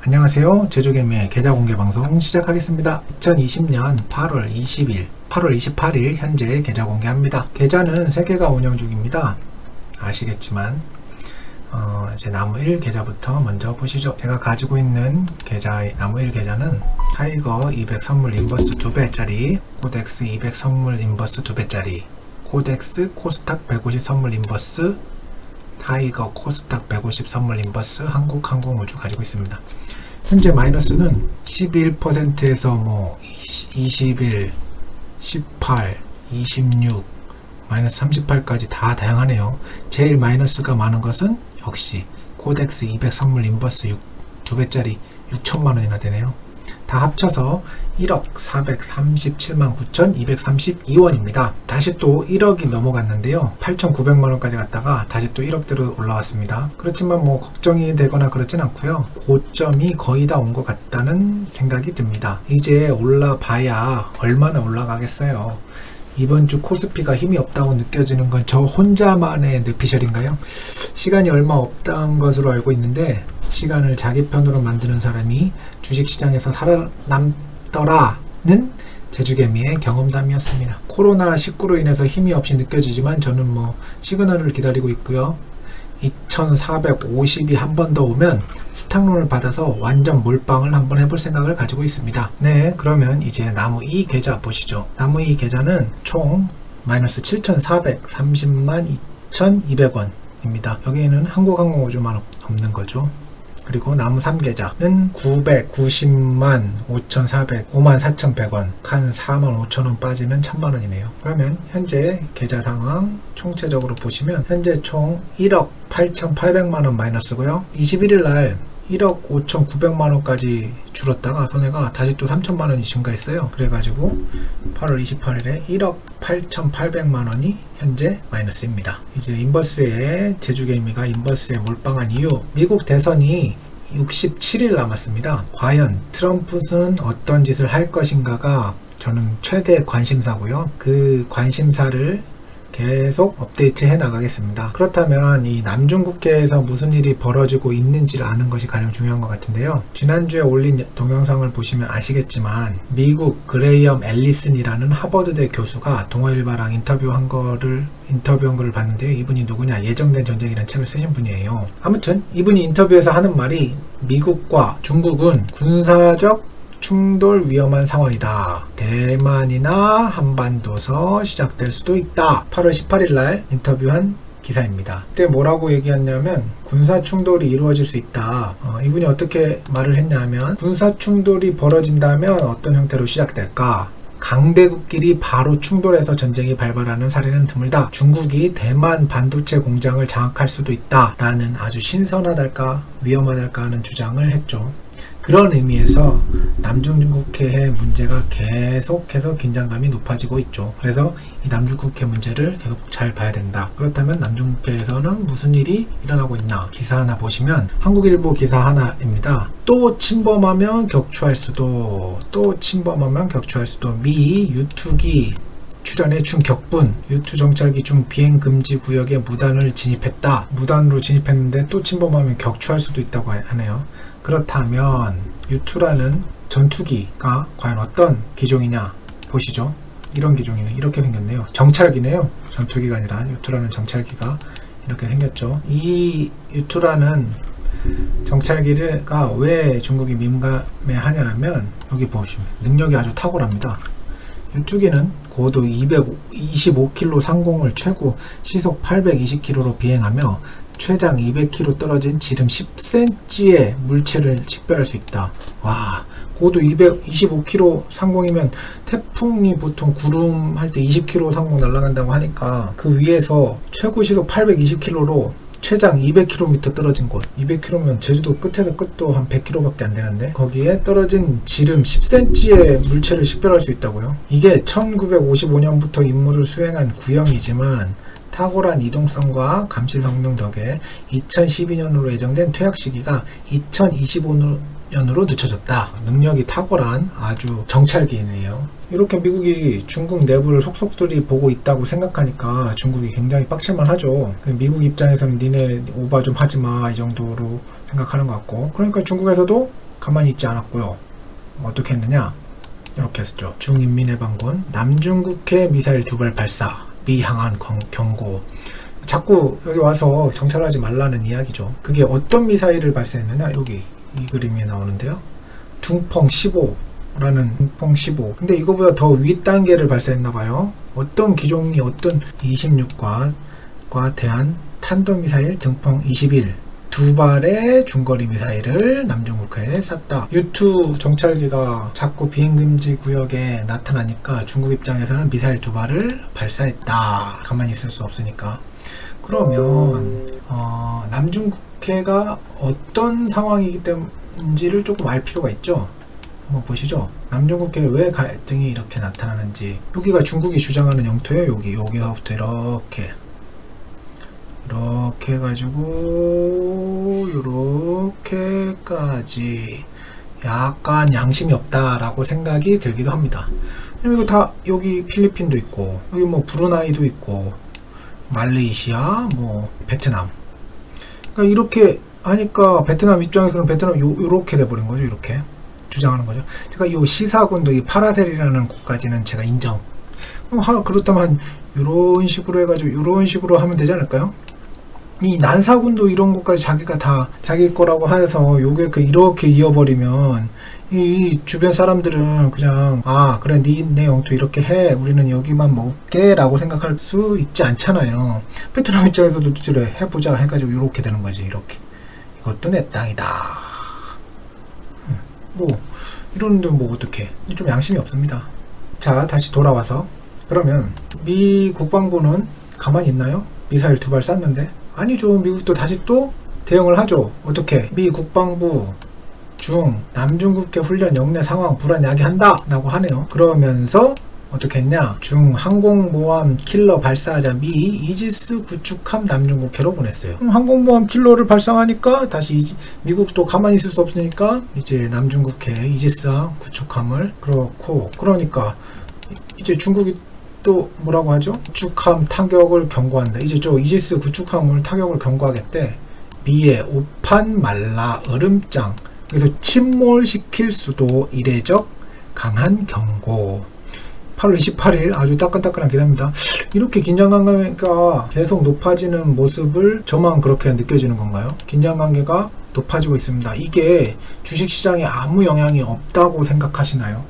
안녕하세요. 제주개미의 계좌 공개 방송 시작하겠습니다. 2020년 8월 28일 현재 계좌 공개합니다. 계좌는 3개가 운영 중입니다. 아시겠지만 이제 나무 1 계좌부터 먼저 보시죠. 제가 가지고 있는 계좌의 나무 1 계좌는 타이거 200 선물 인버스 2배짜리, 코덱스 200 선물 인버스 2배짜리, 코덱스 코스닥 150 선물 인버스, 타이거 코스닥 150 선물 인버스, 한국항공우주 가지고 있습니다. 현재 마이너스는 11%에서 21, 18, 26, 마이너스 38까지 다 다양하네요. 제일 마이너스가 많은 것은 역시 코덱스 200 선물 인버스 2배짜리 6천만원이나 되네요. 다 합쳐서 1억 437만 9,232원입니다. 다시 또 1억이 넘어갔는데요. 8,900만원까지 갔다가 다시 또 1억대로 올라왔습니다. 그렇지만 걱정이 되거나 그렇진 않고요. 고점이 거의 다 온 것 같다는 생각이 듭니다. 이제 올라봐야 얼마나 올라가겠어요. 이번 주 코스피가 힘이 없다고 느껴지는 건 저 혼자만의 뇌피셜인가요? 시간이 얼마 없다는 것으로 알고 있는데, 시간을 자기 편으로 만드는 사람이 주식시장에서 살아남더라는 제주개미의 경험담이었습니다. 코로나19로 인해서 힘이 없이 느껴지지만 저는 시그널을 기다리고 있고요. 2450이 한 번 더 오면 스탁론을 받아서 완전 몰빵을 한번 해볼 생각을 가지고 있습니다. 네, 그러면 이제 나무 2 계좌 보시죠. 나무 2 계좌는 총 마이너스 7,430만 2,200원입니다. 여기에는 한국항공우주만 없는 거죠. 그리고 나무 3 계좌는 990만 5,400, 54,100원, 한 45,000원 빠지는 1,000만원이네요. 그러면 현재 계좌 상황 총체적으로 보시면 현재 총 1억 8,800만원 마이너스고요. 21일날 1억 5,900만원까지 줄었다가 손해가 다시 또 3,000만원이 증가했어요. 그래가지고 8월 28일에 1억 8,800만원이 현재 마이너스입니다. 이제 인버스에 제주개미가 인버스에 몰빵한 이유, 미국 대선이 67일 남았습니다. 과연 트럼프는 어떤 짓을 할 것인가가 저는 최대 관심사고요. 그 관심사를 계속 업데이트 해 나가겠습니다. 그렇다면 이 남중국해에서 무슨 일이 벌어지고 있는지를 아는 것이 가장 중요한 것 같은데요. 지난주에 올린 동영상을 보시면 아시겠지만 미국 그레이엄 앨리슨이라는 하버드대 교수가 동아일보랑 인터뷰한 거를 봤는데요. 이분이 누구냐? 예정된 전쟁이라는 책을 쓰신 분이에요. 아무튼 이분이 인터뷰에서 하는 말이 미국과 중국은 군사적 충돌 위험한 상황이다. 대만이나 한반도서 시작될 수도 있다. 8월 18일 날 인터뷰한 기사입니다. 그때 뭐라고 얘기했냐면 군사 충돌이 이루어질 수 있다. 이분이 어떻게 말을 했냐면 군사 충돌이 벌어진다면 어떤 형태로 시작될까? 강대국끼리 바로 충돌해서 전쟁이 발발하는 사례는 드물다. 중국이 대만 반도체 공장을 장악할 수도 있다. 라는 아주 신선하달까 위험하달까 하는 주장을 했죠. 그런 의미에서 남중국해의 문제가 계속해서 긴장감이 높아지고 있죠. 그래서 이 남중국해 문제를 계속 잘 봐야 된다. 그렇다면 남중국해에서는 무슨 일이 일어나고 있나? 기사 하나 보시면 한국일보 기사 하나입니다. 또 침범하면 격추할 수도, 미 유투기 출연의 중격분, 유투 정찰기 중 비행 금지 구역에 무단으로 진입했는데 또 침범하면 격추할 수도 있다고 하네요. 그렇다면 유투라는 전투기가 과연 어떤 기종이냐 보시죠. 이런 기종이네. 이렇게 생겼네요. 정찰기네요. 전투기가 아니라 유투라는 정찰기가 이렇게 생겼죠. 이 유투라는 정찰기가 왜 중국이 민감해 하냐면 여기 보시면 능력이 아주 탁월합니다. 유투기는 고도 225km 상공을 최고 시속 820km로 비행하며 최장 200km 떨어진 지름 10cm의 물체를 식별할 수 있다. 와, 고도 225km 상공이면 태풍이 보통 구름 할 때 20km 상공 날아간다고 하니까 그 위에서 최고 시속 820km로 최장 200km 떨어진 곳, 200km면 제주도 끝에서 끝도 한 100km밖에 안 되는데 거기에 떨어진 지름 10cm의 물체를 식별할 수 있다고요. 이게 1955년부터 임무를 수행한 구형이지만 탁월한 이동성과 감시 성능 덕에 2012년으로 예정된 퇴역 시기가 2025년으로 늦춰졌다. 능력이 탁월한 아주 정찰기이네요. 이렇게 미국이 중국 내부를 속속들이 보고 있다고 생각하니까 중국이 굉장히 빡칠만 하죠. 미국 입장에서는 니네 오바 좀 하지마 이 정도로 생각하는 것 같고, 그러니까 중국에서도 가만히 있지 않았고요. 어떻게 했느냐, 이렇게 했죠. 중인민해방군 남중국해 미사일 2발 발사, 미 항한 경고. 자꾸 여기 와서 정찰하지 말라는 이야기죠. 그게 어떤 미사일을 발사했느냐, 여기 이 그림이 나오는데요. 둥펑 15라는 둥펑 15. 근데 이거보다 더 윗단계를 발사했나봐요. 어떤 기종이 어떤 26과 대한 탄도미사일 둥펑 21 2발의 중거리 미사일을 남중국해에 쐈다. U2 정찰기가 자꾸 비행금지 구역에 나타나니까 중국 입장에서는 미사일 2발을 발사했다. 가만히 있을 수 없으니까. 그러면 남중국해가 어떤 상황이기 때문인지를 조금 알 필요가 있죠. 한번 보시죠. 남중국해에 왜 갈등이 이렇게 나타나는지. 여기가 중국이 주장하는 영토예요. 여기서부터 이렇게 해가지고 요렇게까지 약간 양심이 없다라고 생각이 들기도 합니다. 이거 다 여기 필리핀도 있고, 여기 뭐 브루나이도 있고, 말레이시아, 뭐 베트남. 그러니까 이렇게 하니까 베트남 입장에서는 베트남 요렇게 돼버린 거죠. 이렇게 주장하는 거죠. 제가 이 시사군도 이 파라셀이라는 곳까지는 제가 인정. 그렇다면 이런 식으로 해가지고 이런 식으로 하면 되지 않을까요? 이 난사군도 이런 것까지 자기가 다 자기 거라고 해서 요게 이렇게 이어버리면 이 주변 사람들은 그냥 그래 네 영토 이렇게 해, 우리는 여기만 먹게 라고 생각할 수 있지 않잖아요. 베트남 입장에서도 그래 해보자 해가지고 이렇게 되는 거지. 이렇게 이것도 내 땅이다. 뭐 이런데 뭐 어떡해. 좀 양심이 없습니다. 자, 다시 돌아와서 그러면 미 국방부는 가만히 있나요? 미사일 2발 쐈는데? 아니죠. 미국도 다시 또 대응을 하죠. 어떻게? 미 국방부 남중국해 훈련 영내 상황 불안 야기한다 라고 하네요. 그러면서 어떻게 했냐, 항공모함 킬러 발사하자 미 이지스 구축함 남중국해로 보냈어요. 항공모함 킬러를 발사하니까 다시 미국도 가만히 있을 수 없으니까 이제 남중국해 이지스함 구축함을 그러니까 이제 중국이 또 뭐라고 하죠? 구축함 타격을 경고한다. 이제 이지스 구축함을 타격을 경고하겠대. 미의 오판 말라 얼음장, 그래서 침몰시킬 수도 이례적 강한 경고. 8월 28일 아주 따끈따끈한 기사입니다. 이렇게 긴장관계가 계속 높아지는 모습을 저만 그렇게 느껴지는 건가요? 긴장관계가 높아지고 있습니다. 이게 주식시장에 아무 영향이 없다고 생각하시나요?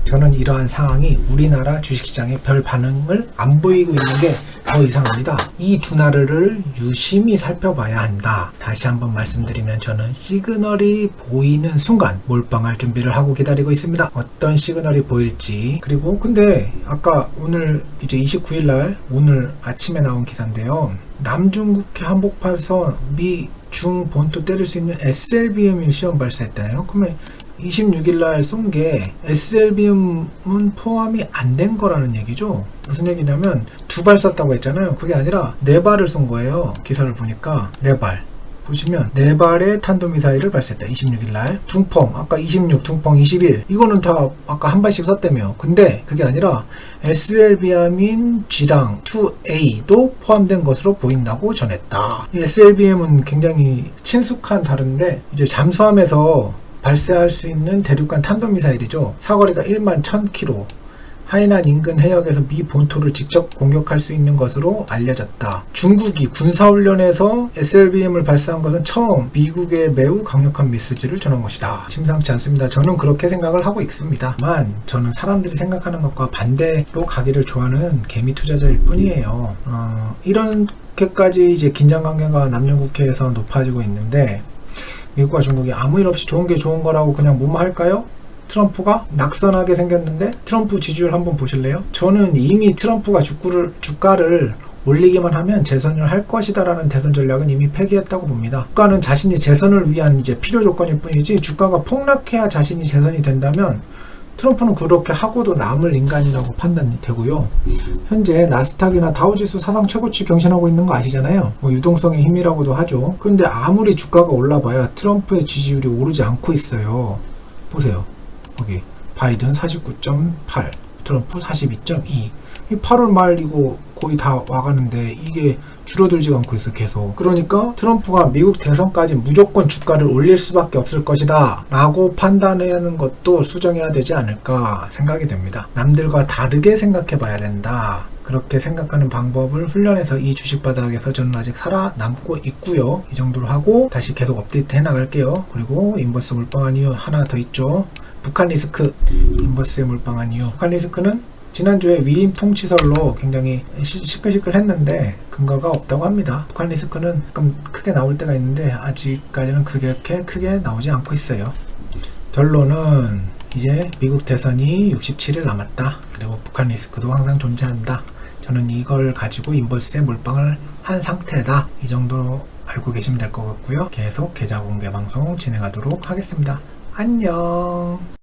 저는 이러한 상황이 우리나라 주식시장에 별 반응을 안 보이고 있는 게 더 이상합니다. 이 두 나라를 유심히 살펴봐야 한다. 다시 한번 말씀드리면 저는 시그널이 보이는 순간 몰빵할 준비를 하고 기다리고 있습니다. 어떤 시그널이 보일지. 그리고 근데 아까 오늘 이제 29일날 오늘 아침에 나온 기사인데요. 남중국해 한복판에서 미 중 본토 때릴 수 있는 SLBM이 시험 발사했잖아요. 그러면 26일날 쏜 게 SLBM은 포함이 안 된 거라는 얘기죠. 무슨 얘기냐면 2발 쐈다고 했잖아요. 그게 아니라 4발을 쏜 거예요. 기사를 보니까 4발. 보시면 4발의 탄도미사일을 발사했다. 26일날 둥펑 아까 26, 둥펑 21 이거는 다 아까 한 발씩 쐈다며요. 근데 그게 아니라 SLBM인 G랑 2A도 포함된 것으로 보인다고 전했다. 이 SLBM은 굉장히 친숙한 다른데 이제 잠수함에서 발사할 수 있는 대륙간 탄도미사일이죠. 사거리가 1만 1000km, 하이난 인근 해역에서 미 본토를 직접 공격할 수 있는 것으로 알려졌다. 중국이 군사훈련에서 SLBM을 발사한 것은 처음 미국의 매우 강력한 메시지를 전한 것이다. 심상치 않습니다. 저는 그렇게 생각을 하고 있습니다만 저는 사람들이 생각하는 것과 반대로 가기를 좋아하는 개미 투자자일 뿐이에요. 이렇게까지 이제 긴장관계가 남녀국회에서 높아지고 있는데 미국과 중국이 아무 일 없이 좋은 게 좋은 거라고 그냥 무마할까요? 트럼프가 낙선하게 생겼는데 트럼프 지지율 한번 보실래요? 저는 이미 트럼프가 주가를 올리기만 하면 재선을 할 것이다 라는 대선 전략은 이미 폐기했다고 봅니다. 주가는 자신이 재선을 위한 이제 필요 조건일 뿐이지 주가가 폭락해야 자신이 재선이 된다면 트럼프는 그렇게 하고도 남을 인간이라고 판단이 되고요. 현재 나스닥이나 다우지수 사상 최고치 경신하고 있는 거 아시잖아요. 뭐 유동성의 힘이라고도 하죠. 그런데 아무리 주가가 올라봐야 트럼프의 지지율이 오르지 않고 있어요. 보세요. 여기 바이든 49.8, 트럼프 42.2. 8월 말 이거 거의 다 와가는데 이게 줄어들지가 않고 있어 계속. 그러니까 트럼프가 미국 대선까지 무조건 주가를 올릴 수밖에 없을 것이다 라고 판단하는 것도 수정해야 되지 않을까 생각이 됩니다. 남들과 다르게 생각해 봐야 된다. 그렇게 생각하는 방법을 훈련해서 이 주식 바닥에서 저는 아직 살아남고 있고요. 이 정도로 하고 다시 계속 업데이트 해 나갈게요. 그리고 인버스 몰빵한 이유 하나 더 있죠. 북한 리스크. 인버스에 몰빵한 이유. 북한 리스크는 지난주에 위임 통치설로 굉장히 시끌시끌했는데 근거가 없다고 합니다. 북한 리스크는 조금 크게 나올 때가 있는데 아직까지는 그렇게 크게 나오지 않고 있어요. 결론은 이제 미국 대선이 67일 남았다. 그리고 북한 리스크도 항상 존재한다. 저는 이걸 가지고 인버스에 몰빵을 한 상태다. 이 정도로 알고 계시면 될 것 같고요. 계속 계좌 공개 방송 진행하도록 하겠습니다. 안녕.